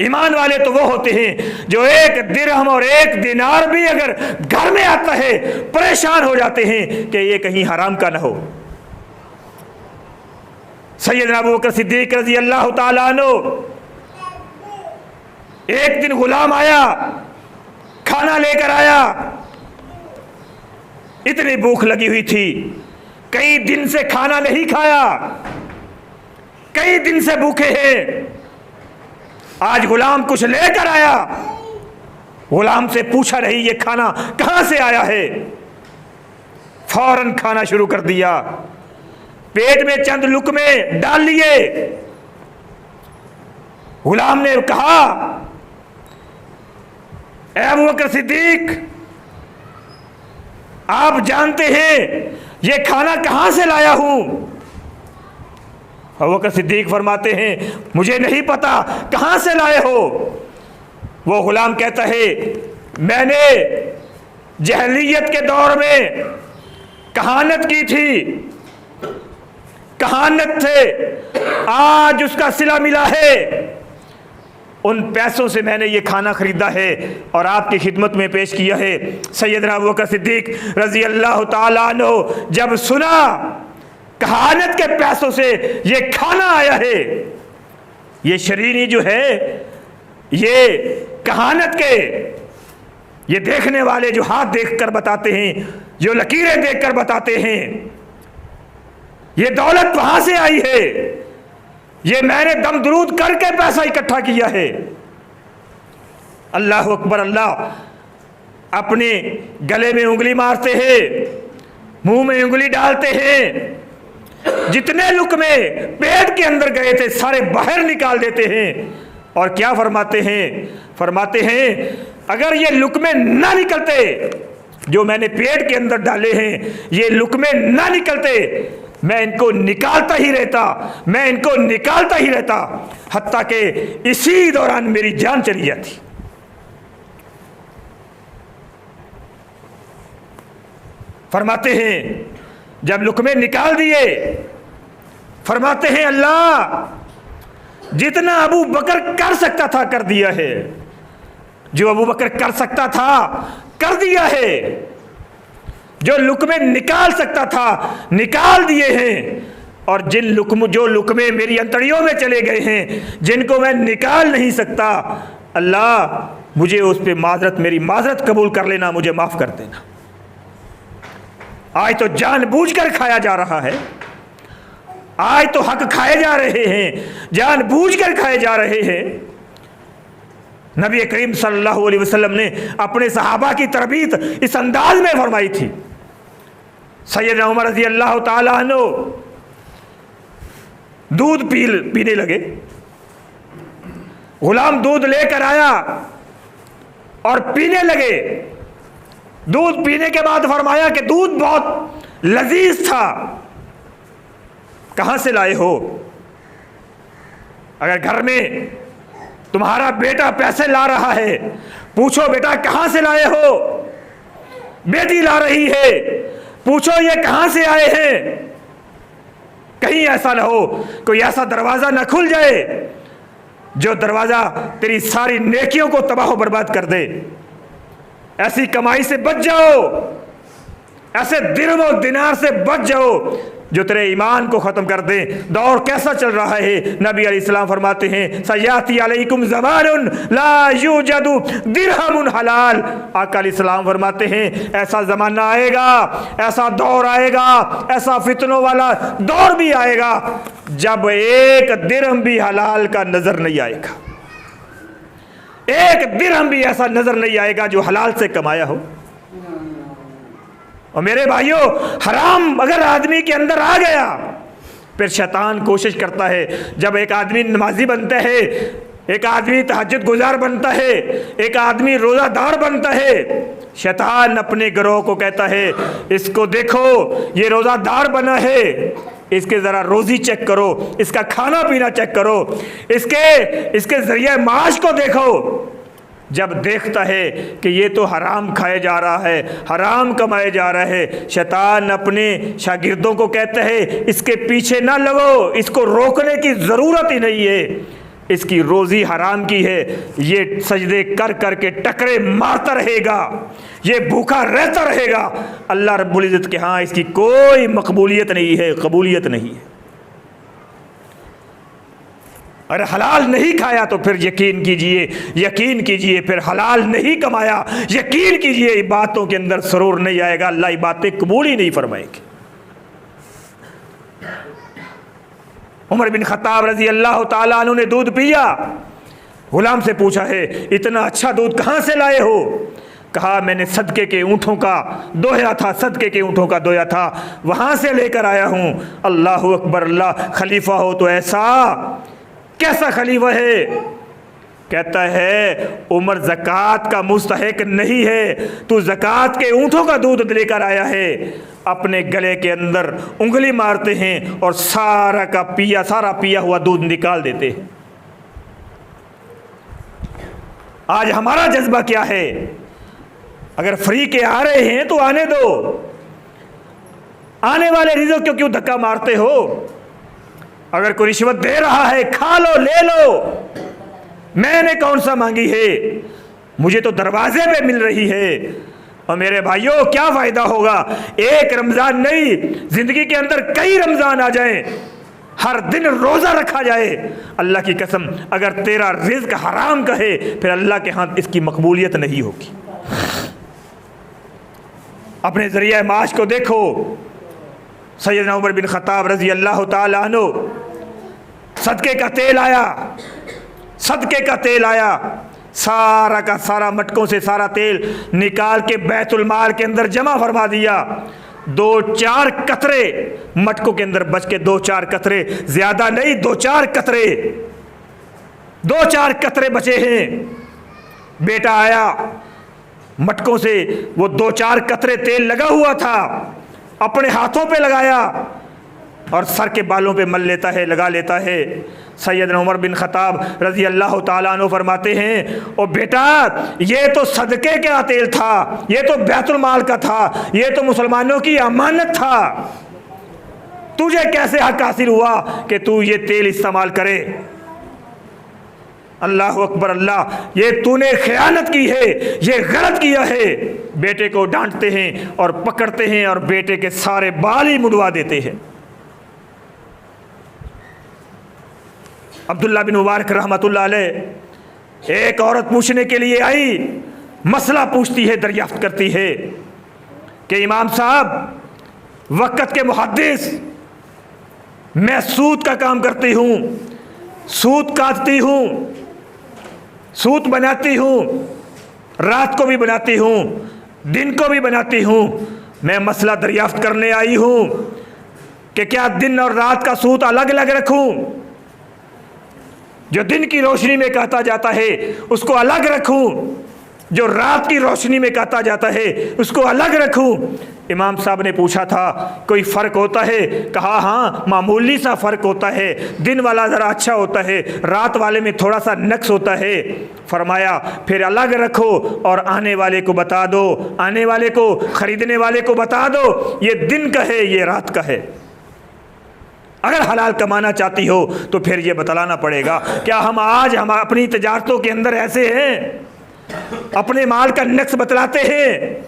ईमान वाले तो वो होते हैं जो एक दिरहम और एक दिनार भी अगर घर में आता है परेशान हो जाते हैं कि ये कहीं हराम का ना हो। सैयदना अबू बकर सिद्दीक रज़ी अल्लाह ताला अन्हु, एक दिन गुलाम आया, खाना लेकर आया, इतनी भूख लगी हुई थी, कई दिन से खाना नहीं खाया, कई दिन से भूखे हैं। आज गुलाम कुछ लेकर आया, गुलाम से पूछा नहीं ये खाना कहां से आया है, फौरन खाना शुरू कर दिया, पेट में चंद लुकमे डाल लिए। गुलाम ने कहा, ए अबू बकर सिद्दीक, आप जानते हैं ये खाना कहां से लाया हूं? अबू बकर सिद्दीक फरमाते हैं, मुझे नहीं पता, कहां से लाए हो? वो गुलाम कहता है, मैंने जहलियत के दौर में कहानत की थी, कहानत से आज उसका सिला मिला है, उन पैसों से मैंने ये खाना खरीदा है और आपकी खिदमत में पेश किया है। सैयदना अबू बकर सिद्दीक रज़ी अल्लाह ताला अन्हु जब सुना कहानत के पैसों से ये खाना आया है, ये शरीनी जो है, ये कहानत के, ये देखने वाले जो हाथ देखकर बताते हैं, जो लकीरें देखकर बताते हैं, ये दौलत वहां से आई है, ये मैंने दम दरूद करके पैसा इकट्ठा किया है। अल्लाह अकबर। अल्लाह अपने गले में उंगली मारते हैं, मुंह में उंगली डालते हैं, जितने लुकमे पेट के अंदर गए थे सारे बाहर निकाल देते हैं। और क्या फरमाते हैं? फरमाते हैं अगर ये लुकमे ना निकलते जो मैंने पेट के अंदर डाले हैं, ये लुकमे ना निकलते, मैं इनको निकालता ही रहता, मैं इनको निकालता ही रहता, हत्ता कि इसी दौरान मेरी जान चली जाती। फरमाते हैं जब लुकमे निकाल दिए, फरमाते हैं अल्लाह जितना अबू बकर कर सकता था कर दिया है, जो अबू बकर कर सकता था कर दिया है, जो लुकमे निकाल सकता था निकाल दिए हैं, और जो लुकमे मेरी अंतड़ियों में चले गए हैं, जिनको मैं निकाल नहीं सकता, अल्लाह मुझे उस पर माजरत, मेरी माजरत कबूल कर लेना, मुझे माफ़ कर देना। आज तो जानबूझकर खाया जा रहा है, आज तो हक खाए जा रहे हैं, जानबूझकर खाए जा रहे हैं। नबी करीम सल्लल्लाहु अलैहि वसल्लम ने अपने सहाबा की तरबीत इस अंदाज में फरमाई थी। सैयदना उमर रज़ी अल्लाह ताला अन्हु दूध पीने लगे, गुलाम दूध लेकर आया और पीने लगे। दूध पीने के बाद फरमाया कि दूध बहुत लजीज था, कहां से लाए हो? अगर घर में तुम्हारा बेटा पैसे ला रहा है, पूछो बेटा कहां से लाए हो? बेटी ला रही है, पूछो ये कहां से आए हैं? कहीं ऐसा ना हो कोई ऐसा दरवाजा ना खुल जाए जो दरवाजा तेरी सारी नेकियों को तबाह बर्बाद कर दे। ऐसी कमाई से बच जाओ, ऐसे दिरहम और दिनार से बच जाओ जो तेरे ईमान को ख़त्म कर दे। दौर कैसा चल रहा है? नबी अलैहिस्सलाम फरमाते हैं सयाती अलैकुम ज़मानुन ला यूजदु दिरहमुन हलाल। आका अलैहिस्सलाम फरमाते हैं ऐसा ज़माना आएगा, ऐसा दौर आएगा, ऐसा फितनों वाला दौर भी आएगा जब एक दिरहम भी हलाल का नज़र नहीं आएगा, एक दिरहम भी ऐसा नज़र नहीं आएगा जो हलाल से कमाया हो। और मेरे भाइयों, हराम अगर आदमी के अंदर आ गया, फिर शैतान कोशिश करता है, जब एक आदमी नमाजी बनता है, एक आदमी तहज्जुद गुजार बनता है, एक आदमी रोज़ादार बनता है, शैतान अपने गिरोह को कहता है इसको देखो ये रोज़ादार बना है, इसके ज़रा रोज़ी चेक करो, इसका खाना पीना चेक करो, इसके ज़रिए माश को देखो। जब देखता है कि ये तो हराम खाए जा रहा है, हराम कमाए जा रहा है, शैतान अपने शागिर्दों को कहता है इसके पीछे ना लगो, इसको रोकने की ज़रूरत ही नहीं है। इसकी रोज़ी हराम की है, ये सजदे कर कर के टकरे मारता रहेगा, ये भूखा रहता रहेगा, अल्लाह रब्बुल इज़्ज़त के हाँ इसकी कोई मकबूलियत नहीं है, कबूलियत नहीं है। अगर हलाल नहीं खाया तो फिर यकीन कीजिए फिर हलाल नहीं कमाया, यकीन कीजिए बातों के अंदर सरूर नहीं आएगा, अल्लाह बातें कबूल ही नहीं फरमाएगी। उमर बिन खत्ताब रजी अल्लाह ताला अन्हु ने दूध पिया, गुलाम से पूछा है इतना अच्छा दूध कहाँ से लाए हो? कहा मैंने सदके के ऊँटों का दोया था, सदके के ऊँटों का दोया था, वहाँ से लेकर आया हूँ। अल्लाह अकबर, अल्लाह, खलीफा हो तो ऐसा, कैसा खलीफा है? कहता है उमर ज़कात का मुस्तहिक नहीं है, तू ज़कात के ऊँटों का दूध लेकर आया है। अपने गले के अंदर उंगली मारते हैं और सारा पिया हुआ दूध निकाल देते हैं। आज हमारा जज्बा क्या है? अगर फ्री के आ रहे हैं तो आने दो, आने वाले रिज़्क़ को क्यों धक्का मारते हो? अगर कोई रिश्वत दे रहा है खा लो, ले लो, मैंने कौन सा मांगी है, मुझे तो दरवाजे पे मिल रही है। और मेरे भाइयों क्या फ़ायदा होगा, एक रमज़ान नहीं, ज़िंदगी के अंदर कई रमज़ान आ जाएं, हर दिन रोज़ा रखा जाए, अल्लाह की कसम अगर तेरा रिज़्क़ हराम का है फिर अल्लाह के हाथ इसकी मकबूलियत नहीं होगी। अपने ज़रिया माश को देखो, सैयदना उमर बिन खत्ताब रज़ी अल्लाह ताला अन्हु, सदके का तेल आया, सदके का तेल आया, सारा का सारा मटकों से सारा तेल निकाल के बैतुल माल के अंदर जमा फरमा दिया। 2-4 कतरे मटकों के अंदर बच के, 2-4 कतरे, ज़्यादा नहीं, 2-4 कतरे, 2-4 कतरे बचे हैं। बेटा आया, मटकों से वो 2-4 कतरे तेल लगा हुआ था, अपने हाथों पे लगाया और सर के बालों पे मल लेता है, लगा लेता है। सैयदना उमर बिन खत्ताब रज़ी अल्लाह ताला अन्हु फरमाते हैं, ओ बेटा ये तो सदके का तेल था, ये तो बैतुल माल का था, ये तो मुसलमानों की अमानत था, तुझे कैसे हक हासिल हुआ कि तू ये तेल इस्तेमाल करे? अल्लाह अकबर, अल्लाह, ये तूने खयानत की है, ये गलत किया है। बेटे को डांटते हैं और पकड़ते हैं और बेटे के सारे बाल ही मुड़वा देते हैं। अब्दुल्ला बिन मुबारक रहमतुल्लाह अलैह, एक औरत पूछने के लिए आई, मसला पूछती है, दरियाफ्त करती है कि इमाम साहब, वक़्त के मुहद्दिस, मैं सूत का काम करती हूँ, सूत काटती हूँ, सूत बनाती हूँ, रात को भी बनाती हूँ, दिन को भी बनाती हूँ। मैं मसला दरियाफ्त करने आई हूँ कि क्या दिन और रात का सूत अलग अलग रखूँ? जो दिन की रोशनी में काटा जाता है उसको अलग रखूं, जो रात की रोशनी में काटा जाता है उसको अलग रखूं? इमाम साहब ने पूछा था कोई फ़र्क होता है? कहा हाँ, मामूली सा फ़र्क होता है, दिन वाला ज़रा अच्छा होता है, रात वाले में थोड़ा सा नक्स होता है। फरमाया फिर अलग रखो और आने वाले को बता दो, आने वाले को, ख़रीदने वाले को बता दो ये दिन का है, ये रात का है। अगर हलाल कमाना चाहती हो तो फिर ये बतलाना पड़ेगा। क्या हम आज अपनी तजारतों के अंदर ऐसे हैं, अपने माल का नक्स बतलाते हैं?